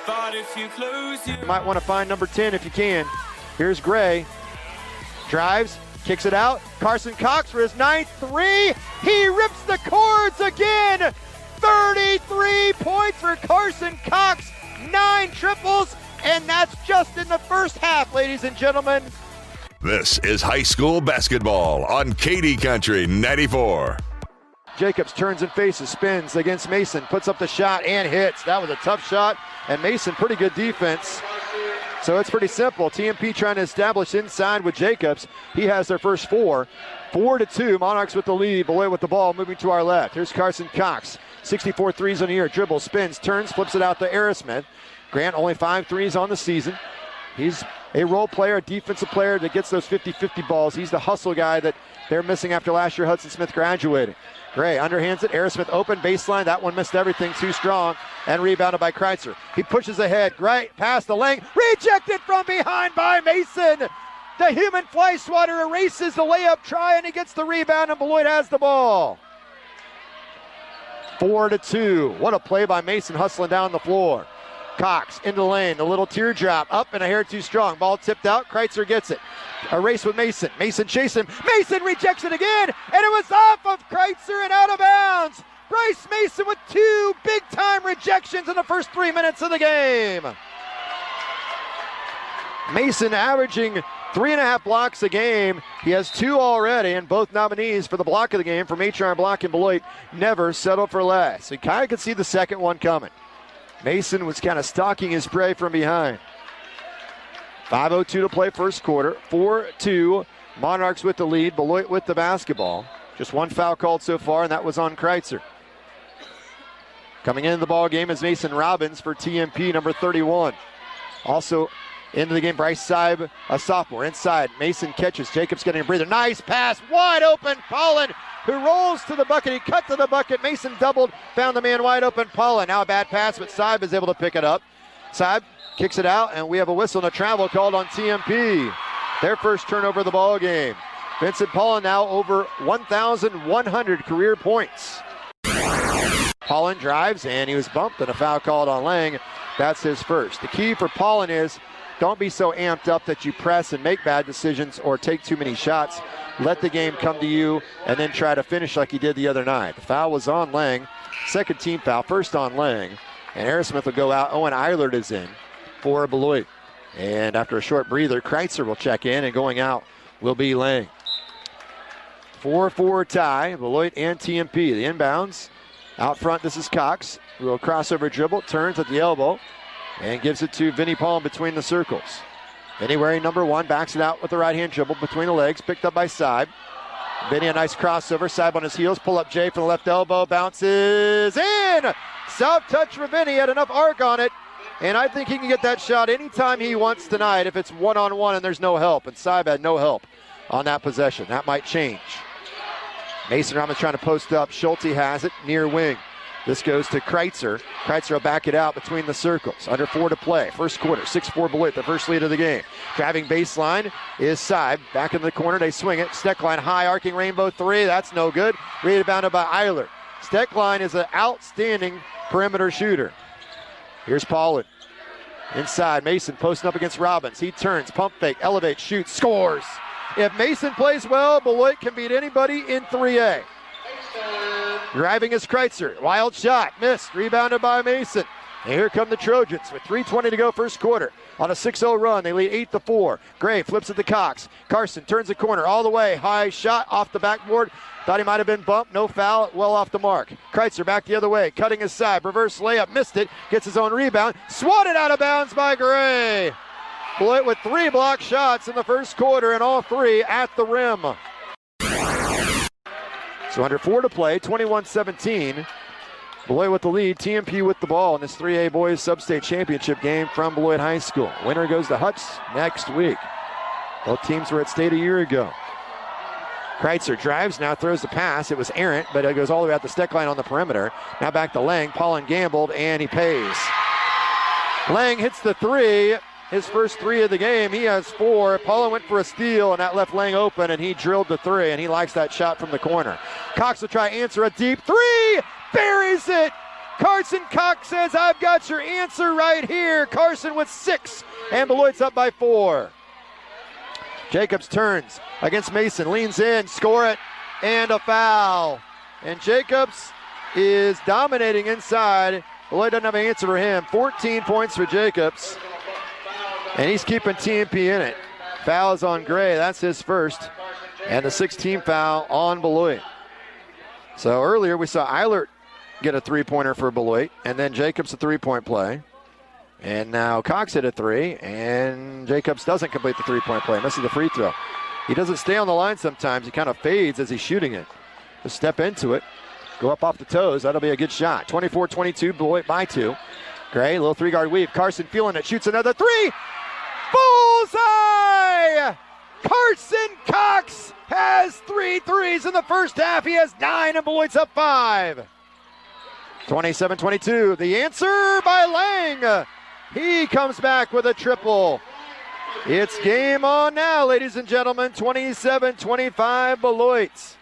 You might want to find number 10 if you can. Here's Gray. Drives, kicks it out. Carson Cox for his 9th three. He rips the cords again. 33 points for Carson Cox. 9 triples, and that's just in the first half, ladies and gentlemen. This is high school basketball on KD Country 94. Jacobs turns and faces, spins against Mason, puts up the shot and hits. That was a tough shot, and Mason, pretty good defense. So it's pretty simple. TMP trying to establish inside with Jacobs. He has their first 4. 4-2, Monarchs with the lead. Beloit with the ball, moving to our left. Here's Carson Cox. 64 threes on the year. Dribbles, spins, turns, flips it out to Aerosmith. Grant only 5 threes on the season. He's a role player, a defensive player that gets those 50-50 balls. He's the hustle guy that they're missing after last year Hudson Smith graduated. Gray underhands it. Aerosmith open, baseline. That one missed everything, too strong, and rebounded by Kreitzer. He pushes ahead. Right past the lane. Rejected from behind by Mason. The human fly swatter erases the layup try, and he gets the rebound, and Beloit has the ball. 4-2. What a play by Mason, hustling down the floor. Cox into the lane, a little teardrop, up and a hair too strong. Ball tipped out, Kreitzer gets it. A race with Mason. Mason chasing him. Mason rejects it again, and it was off of Kreitzer and out of bounds. Bryce Mason with 2 big-time rejections in the first 3 minutes of the game. Mason averaging 3.5 blocks a game. He has 2 already, and both nominees for the block of the game from HR Block and Beloit never settled for less. So you kind of could see the second one coming. Mason was kind of stalking his prey from behind. 5:02 to play first quarter. 4-2. Monarchs with the lead. Beloit with the basketball. Just 1 foul called so far, and that was on Kreitzer. Coming into the ball game is Mason Robbins for TMP, number 31. Also into the game, Bryce Seib, a sophomore. Inside, Mason catches. Jacobs getting a breather. Nice pass. Wide open. Paulin, who rolls to the bucket. He cut to the bucket. Mason doubled. Found the man wide open. Paulin, now a bad pass, but Seib is able to pick it up. Seib kicks it out, and we have a whistle and a travel called on TMP. Their first turnover of the ball game. Vincent Paulin now over 1,100 career points. Paulin drives, and he was bumped, and a foul called on Lang. That's his first. The key for Paulin is don't be so amped up that you press and make bad decisions or take too many shots. Let the game come to you and then try to finish like he did the other night. The foul was on Lang. Second team foul, first on Lang. And Aerosmith will go out. Owen Eilert is in for Beloit. And after a short breather, Kreitzer will check in, and going out will be Lang. 4-4 tie, Beloit and TMP. The inbounds. Out front, this is Cox. A little crossover dribble, turns at the elbow, and gives it to Vinnie Palm between the circles. Vinnie wearing number 1, backs it out with the right-hand dribble between the legs, picked up by Seib. Vinnie, a nice crossover. Seib on his heels, pull up Jay from the left elbow, bounces in! Soft touch for Vinnie, had enough arc on it, and I think he can get that shot anytime he wants tonight if it's one-on-one and there's no help, and Seib had no help on that possession. That might change. Mason Robbins trying to post up. Schulte has it, near wing. This goes to Kreitzer. Kreitzer will back it out between the circles. Under 4 to play. First quarter, 6-4 Beloit, the first lead of the game. Driving baseline is Seib. Back in the corner, they swing it. Steckline, high arcing rainbow 3. That's no good. Rebounded by Eilert. Steckline is an outstanding perimeter shooter. Here's Paulin. Inside, Mason posting up against Robbins. He turns, pump fake, elevates, shoots, scores. If Mason plays well, Beloit can beat anybody in 3A. Driving is Kreitzer. Wild shot. Missed. Rebounded by Mason. And here come the Trojans with 3:20 to go first quarter. On a 6-0 run, they lead 8-4. Gray flips it to Cox. Carson turns the corner all the way. High shot off the backboard. Thought he might have been bumped. No foul. Well off the mark. Kreitzer back the other way. Cutting his side. Reverse layup. Missed it. Gets his own rebound. Swatted out of bounds by Gray. Beloit with 3 block shots in the first quarter, and all 3 at the rim. So under 4 to play, 21-17. Beloit with the lead, TMP with the ball in this 3A Boys Sub-State Championship game from Beloit High School. Winner goes to Huts next week. Both teams were at state a year ago. Kreitzer drives, now throws the pass. It was errant, but it goes all the way out the steck line on the perimeter. Now back to Lang. Paulin gambled, and he pays. Lang hits the 3. His first 3 of the game. He has 4. Paulin went for a steal, and that left Lang open, and he drilled the 3, and he likes that shot from the corner. Cox will try to answer a deep 3. Buries it. Carson Cox says, I've got your answer right here. Carson with 6, and Beloit's up by 4. Jacobs turns against Mason, leans in, score it, and a foul. And Jacobs is dominating inside. Beloit doesn't have an answer for him. 14 points for Jacobs, and he's keeping TMP in it. Foul is on Gray. That's his first, and the 16th foul on Beloit. So earlier we saw Eilert get a three-pointer for Beloit, and then Jacobs a three-point play. And now Cox hit a 3, and Jacobs doesn't complete the three-point play. Misses the free throw. He doesn't stay on the line sometimes. He kind of fades as he's shooting it. Just step into it. Go up off the toes. That'll be a good shot. 24-22, Beloit by 2. Gray, little three-guard weave. Carson feeling it. Shoots another 3. Bullseye! Carson Cox has 3 threes in the first half. He has 9, and Beloit's up 5. 27-22. The answer by Lang. He comes back with a triple. It's game on now, ladies and gentlemen. 27-25 Beloit.